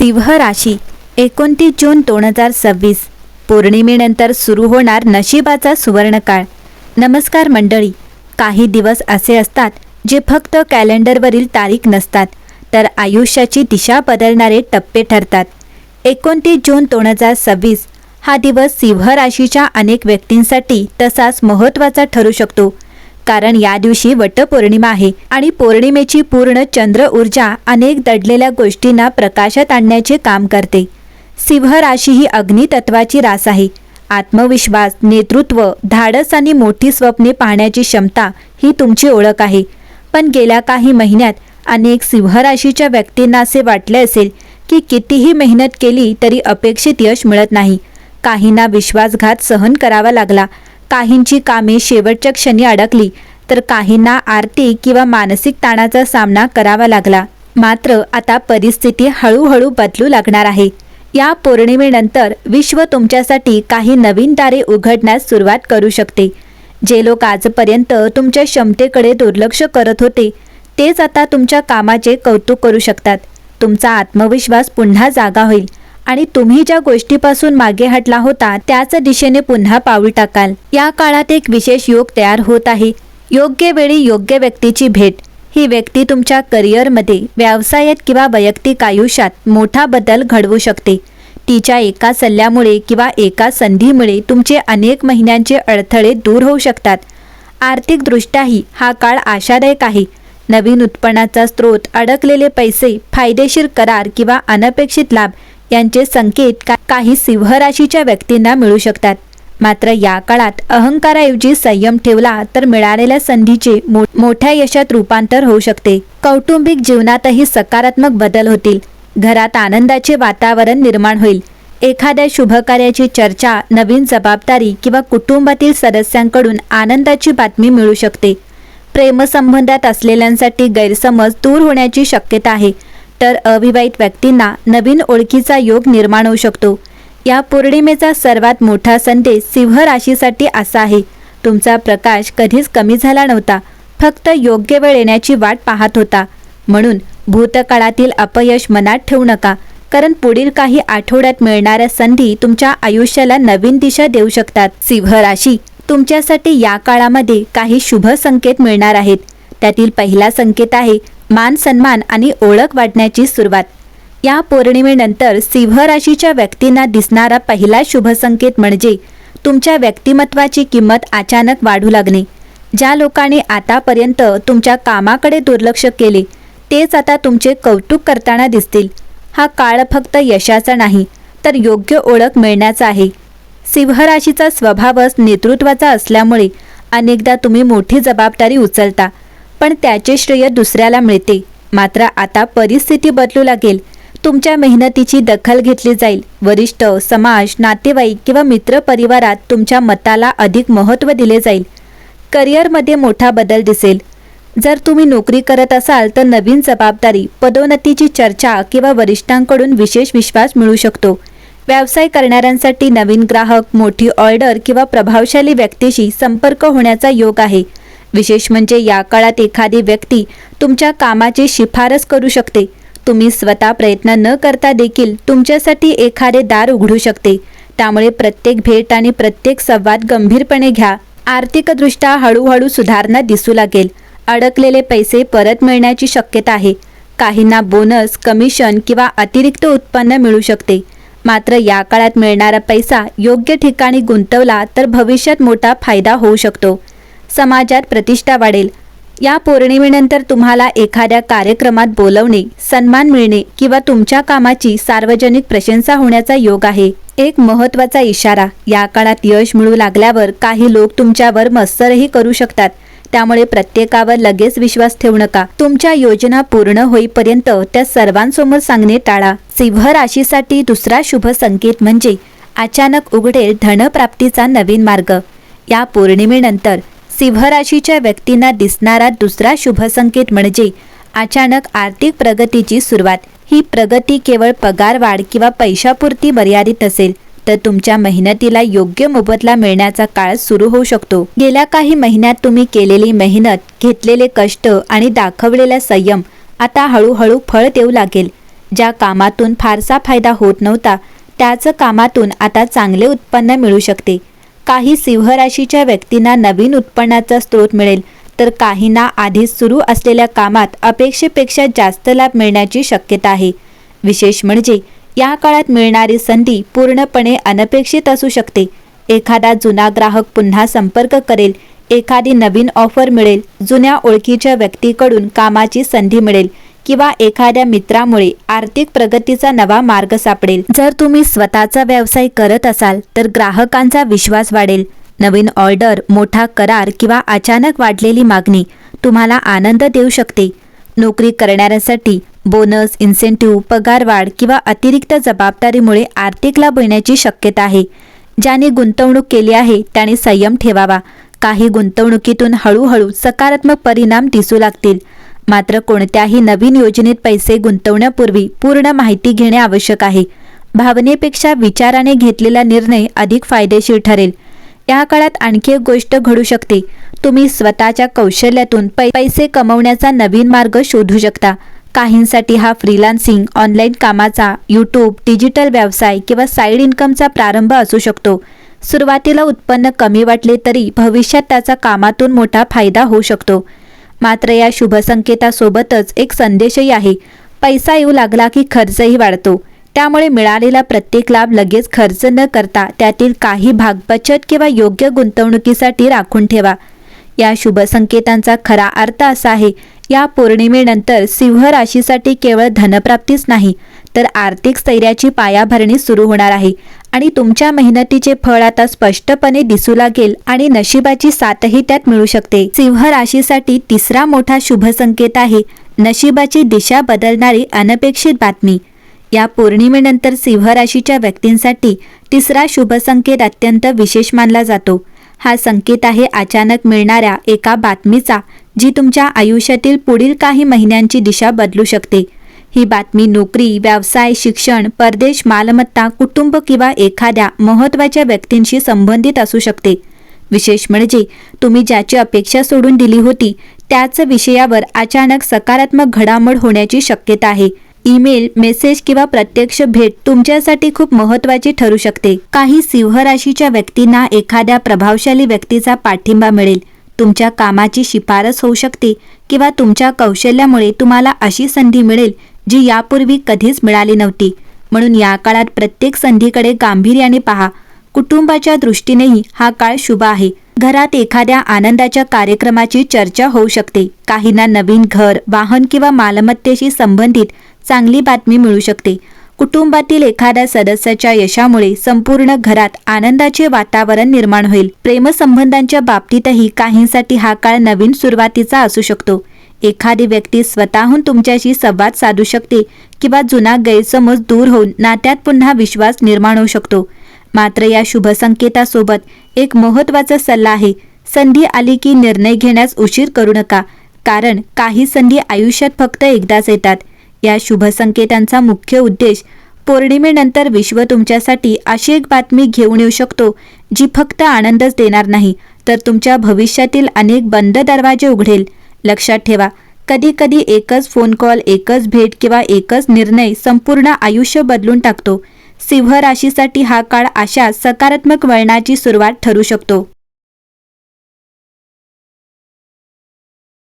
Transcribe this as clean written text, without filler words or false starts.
सिंह राशी 29 जून 2026 पौर्णिमेनंतर सुरू होणार नशिबाचा सुवर्णकाळ। नमस्कार मंडळी, काही दिवस असे असतात जे फक्त कॅलेंडरवरील तारीख नसतात तर आयुष्याची दिशा बदलणारे टप्पे ठरतात। 29 जून 2026 हा दिवस सिंह राशीच्या अनेक व्यक्तींसाठी तसाच महत्त्वाचा ठरू शकतो, कारण या दिवशी वटपौर्णिमा आहे आणि पौर्णिमेची पूर्ण चंद्र ऊर्जा अनेक दडलेल्या गोष्टींना प्रकाशात आणण्याचे काम करते। सिंह राशी ही अग्नितत्वाची रास आहे। आत्मविश्वास, नेतृत्व, धाडस आणि मोठी स्वप्ने पाहण्याची क्षमता ही तुमची ओळख आहे। पण गेल्या काही महिन्यात अनेक सिंह राशीच्या व्यक्तींना असे वाटले असेल की कितीही मेहनत केली तरी अपेक्षित यश मिळत नाही। काहींना विश्वासघात सहन करावा लागला, काहींची कामे शेवटच्या क्षणी अडकली, तर काहींना आर्थिक किंवा मानसिक ताणाचा सामना करावा लागला। मात्र आता परिस्थिती हळूहळू बदलू लागणार आहे। या पौर्णिमेनंतर विश्व तुमच्यासाठी काही नवीन दारे उघडण्यास सुरुवात करू शकते। जे लोक आजपर्यंत तुमच्या क्षमतेकडे दुर्लक्ष करत होते तेच आता तुमच्या कामाचे कौतुक करू शकतात। तुमचा आत्मविश्वास पुन्हा जागा होईल आणि तुम्ही ज्या गोष्टीपासून मागे हटला होता त्याच दिशेने पुन्हा पाऊल टाकाल। या काळात एक विशेष योग तयार होत आहे। योग्य वेळी योग्य व्यक्तीची भेट। ही व्यक्ती तुमच्या करिअरमध्ये, व्यवसायात किंवा वैयक्तिक आयुष्यात मोठा बदल घडवू शकते। तिच्या एका सल्ल्यामुळे किंवा एका संधीमुळे तुमचे अनेक महिन्यांचे अडथळे दूर होऊ शकतात। आर्थिकदृष्ट्याही हा काळ आशादायक आहे। नवीन उत्पन्नाचा स्रोत, अडकलेले पैसे, फायदेशीर करार किंवा अनपेक्षित लाभ यांचे संकेत काही सिंह राशीच्या व्यक्तींना मिळू शकतात। मात्र या काळात अहंकाराऐवजी संयम ठेवला तर मिळालेल्या संधीचे मोठ्या यशात रूपांतर होऊ शकते। कौटुंबिक जीवनातही सकारात्मक बदल होतील। घरात आनंदाचे वातावरण निर्माण होईल। एखाद्या शुभकार्याची चर्चा, नवीन जबाबदारी किंवा कुटुंबातील सदस्यांकडून आनंदाची बातमी मिळू शकते। प्रेमसंबंधात असलेल्यांसाठी गैरसमज दूर होण्याची शक्यता आहे, तर अविवाहित व्यक्तींना नवीन ओळखीचा योग निर्माण होऊ शकतो। या पौर्णिमेचा सर्वात मोठा संदेश सिंह राशीसाठी असा आहे, तुमचा प्रकाश कधीच कमी झाला नव्हता, फक्त योग्य वेळ येण्याची वाट पाहत होता। म्हणून भूतकाळातील अपयश मनात ठेवू नका, कारण पुढील काही आठवड्यात मिळणाऱ्या संधी तुमच्या आयुष्याला नवीन दिशा देऊ शकतात। सिंह राशी, तुमच्यासाठी या काळामध्ये काही शुभ संकेत मिळणार आहेत। त्यातील पहिला संकेत आहे मान सन्मान आणि ओळख वाढण्याची सुरुवात। या पौर्णिमेनंतर सिंह राशीच्या व्यक्तींना दिसणारा पहिला शुभ संकेत म्हणजे तुमच्या व्यक्तिमत्वाची किंमत अचानक वाढू लागणे। ज्या लोकांनी आतापर्यंत तुमच्या कामाकडे दुर्लक्ष केले तेच आता तुमचे कौतुक करताना दिसतील। हा काळ फक्त यशाचा नाही तर योग्य ओळख मिळण्याचा आहे। सिंह राशीचा स्वभावच नेतृत्वाचा असल्यामुळे अनेकदा तुम्ही मोठी जबाबदारी उचलता, पण त्याचे श्रेय दुसऱ्याला मिळते। मात्र आता परिस्थिती बदलू लागेल। तुमच्या मेहनतीची दखल घेतली जाईल। वरिष्ठ, समाज, नातेवाईक किंवा मित्र परिवारात तुमच्या मताला अधिक महत्त्व दिले जाईल। करिअरमध्ये मोठा बदल दिसेल। जर तुम्ही नोकरी करत असाल तर नवीन जबाबदारी, पदोन्नतीची चर्चा किंवा वरिष्ठांकडून विशेष विश्वास मिळू शकतो। व्यवसाय करणाऱ्यांसाठी नवीन ग्राहक, मोठी ऑर्डर किंवा प्रभावशाली व्यक्तीशी संपर्क होण्याचा योग आहे। विशेष म्हणजे या काळात एखादी व्यक्ती तुमच्या कामाची शिफारस करू शकते। तुम्ही स्वतः प्रयत्न न करता देखील तुमच्यासाठी एखादे दार उघडू शकते। त्यामुळे प्रत्येक भेट आणि प्रत्येक संवाद गंभीरपणे घ्या। आर्थिकदृष्ट्या हळूहळू सुधारणा दिसू लागेल। अडकलेले पैसे परत मिळण्याची शक्यता आहे। काहींना बोनस, कमिशन किंवा अतिरिक्त उत्पन्न मिळू शकते। मात्र या काळात मिळणारा पैसा योग्य ठिकाणी गुंतवला तर भविष्यात मोठा फायदा होऊ शकतो। समाजात प्रतिष्ठा वाढेल। या पौर्णिमेनंतर तुम्हाला एखाद्या कार्यक्रमात बोलवणे, सन्मान मिळणे किंवा तुमच्या कामाची सार्वजनिक प्रशंसा होण्याचा योग आहे। एक महत्त्वाचा इशारा, या काळात यश मिळू लागल्यावर काही लोक तुमच्यावर मत्सरही करू शकतात। त्यामुळे प्रत्येकावर लगेच विश्वास ठेवू नका। तुमच्या योजना पूर्ण होईपर्यंत त्या सर्वांसमोर सांगणे टाळा। सिंह राशीसाठी दुसरा शुभ संकेत म्हणजे अचानक उघडेल धनप्राप्तीचा नवीन मार्ग। या पौर्णिमेनंतर सिंह राशीच्या व्यक्तींना दिसणारा दुसरा शुभ संकेत म्हणजे अचानक आर्थिक प्रगतीची सुरुवात। ही प्रगती केवळ पगारवाढ किंवा पैशापुरती मर्यादित नसेल, तर तुमच्या मेहनतीला योग्य मोबदला मिळण्याचा काळ सुरू होऊ शकतो। गेल्या काही महिन्यात तुम्ही केलेली मेहनत, घेतलेले कष्ट आणि दाखवलेला संयम आता हळूहळू फळ देऊ लागेल। ज्या कामातून फारसा फायदा होत नव्हता त्याच कामातून आता चांगले उत्पन्न मिळू शकते. काही सिंह राशीच्या व्यक्तींना नवीन उत्पन्नाचा स्रोत मिळेल, तर काहींना आधीच सुरू असलेल्या कामात अपेक्षेपेक्षा जास्त लाभ मिळण्याची शक्यता आहे. विशेष म्हणजे या काळात मिळणारी संधी पूर्णपणे अनपेक्षित असू शकते. एखादा जुना ग्राहक पुन्हा संपर्क करेल, एखादी नवीन ऑफर मिळेल, जुन्या ओळखीच्या व्यक्तीकडून कामाची संधी मिळेल किंवा एखाद्या मित्रामुळे आर्थिक प्रगतीचा नवा मार्ग सापडेल. जर तुम्ही स्वतःचा व्यवसाय करत असाल तर ग्राहकांचा विश्वास वाढेल. नवीन ऑर्डर, मोठा करार किंवा अचानक वाढलेली मागणी तुम्हाला आनंद देऊ शकते. नोकरी करणाऱ्यांसाठी बोनस, इन्सेंटिव्ह, पगारवाढ किंवा अतिरिक्त जबाबदारीमुळे आर्थिक लाभ होण्याची शक्यता आहे. ज्यांनी गुंतवणूक केली आहे त्यांनी संयम ठेवावा. काही गुंतवणुकीतून हळूहळू सकारात्मक परिणाम दिसू लागतील. मात्र कोणत्याही नवीन योजनेत पैसे गुंतवण्यापूर्वी पूर्ण माहिती घेणे आवश्यक आहे. भावनेपेक्षा विचाराने घेतलेला निर्णय अधिक फायदेशीर ठरेल. या काळात आणखी एक गोष्ट घडू शकते. तुम्ही स्वतःच्या कौशल्यातून पैसे कमवण्याचा नवीन मार्ग शोधू शकता. काहींसाठी हा फ्रीलान्सिंग, ऑनलाईन कामाचा, यूट्यूब, डिजिटल व्यवसाय किंवा साईड इन्कमचा प्रारंभ असू शकतो. सुरुवातीला उत्पन्न कमी वाटले तरी भविष्यात त्याचा कामातून मोठा फायदा होऊ शकतो. मात्र या शुभ संकेतासोबतच एक संदेशही आहे. पैसा येऊ लागला की खर्चही वाढतो. त्यामुळे मिळालेला प्रत्येक लाभ लगेच खर्च न करता त्यातील काही भाग बचत किंवा योग्य गुंतवणुकीसाठी राखून ठेवा. या शुभ संकेतांचा खरा अर्थ असा आहे, या पौर्णिमेनंतर सिंह राशीसाठी केवळ धनप्राप्तीच नाही तर आर्थिक स्थैर्याची पायाभरणी सुरू होणार आहे आणि तुमच्या मेहनतीचे फळ आता स्पष्टपणे दिसू लागेल आणि नशिबाची साथही त्यात मिळू शकते. सिंह राशीसाठी तिसरा मोठा शुभ संकेत आहे नशिबाची दिशा बदलणारी अनपेक्षित बातमी. या पौर्णिमेनंतर सिंह राशीच्या व्यक्तींसाठी तिसरा शुभ संकेत अत्यंत विशेष मानला जातो. हा संकेत आहे अचानक मिळणाऱ्या एका बातमीचा, जी तुमच्या आयुष्यातील पुढील काही महिन्यांची दिशा बदलू शकते. ही बातमी नोकरी, व्यवसाय, शिक्षण, परदेश, मालमत्ता, कुटुंब किंवा एखाद्या महत्त्वाच्या व्यक्तींशी संबंधित असू शकते. विशेष म्हणजे तुम्ही ज्याची अपेक्षा सोडून दिली होती त्याच विषयावर अचानक सकारात्मक घडामोड होण्याची शक्यता आहे. ईमेल, मेसेज किंवा प्रत्यक्ष भेट तुमच्यासाठी खूप महत्त्वाची ठरू शकते. काही सिंह राशीच्या व्यक्तींना एखाद्या प्रभावशाली व्यक्तीचा पाठिंबा मिळेल. तुमच्या कामाची शिफारस होऊ शकते किंवा तुमच्या कौशल्यामुळे तुम्हाला अशी संधी मिळेल जी यापूर्वी कधीच मिळाली नव्हती. म्हणून या काळात प्रत्येक संधीकडे गांभीर्याने पहा. कुटुंबाच्या दृष्टीनेही हा काळ शुभ आहे. घरात एखाद्या आनंदाच्या कार्यक्रमाची चर्चा होऊ शकते. काहींना नवीन घर, वाहन किंवा मालमत्तेशी संबंधित चांगली बातमी मिळू शकते. कुटुंबातील एखाद्या सदस्याच्या यशामुळे संपूर्ण घरात आनंदाचे वातावरण निर्माण होईल. प्रेमसंबंधांच्या बाबतीतही काहींसाठी हा काळ नवीन सुरुवातीचा असू शकतो. एखादी व्यक्ती स्वतःहून तुमच्याशी संवाद साधू शकते किंवा जुना गैरसमज दूर होऊन नात्यात पुन्हा विश्वास निर्माण होऊ शकतो. मात्र या शुभ संकेतासोबत एक महत्त्वाचा सल्ला आहे. संधी आली की निर्णय घेण्यास उशीर करू नका, कारण काही संधी आयुष्यात फक्त एकदाच येतात. या शुभ संकेतांचा मुख्य उद्देश पौर्णिमेनंतर विश्व तुमच्यासाठी अशी एक बातमी घेऊन येऊ शकतो जी फक्त आनंदच देणार नाही तर तुमच्या भविष्यातील अनेक बंद दरवाजे उघडेल. लक्षात ठेवा, कधी-कधी एकच फोन कॉल, एकच भेट किंवा एकच निर्णय संपूर्ण आयुष्य बदलून टाकतो. सिंह राशीसाठी हा काळ अशा सकारात्मक वळणाची सुरुवात ठरू शकतो.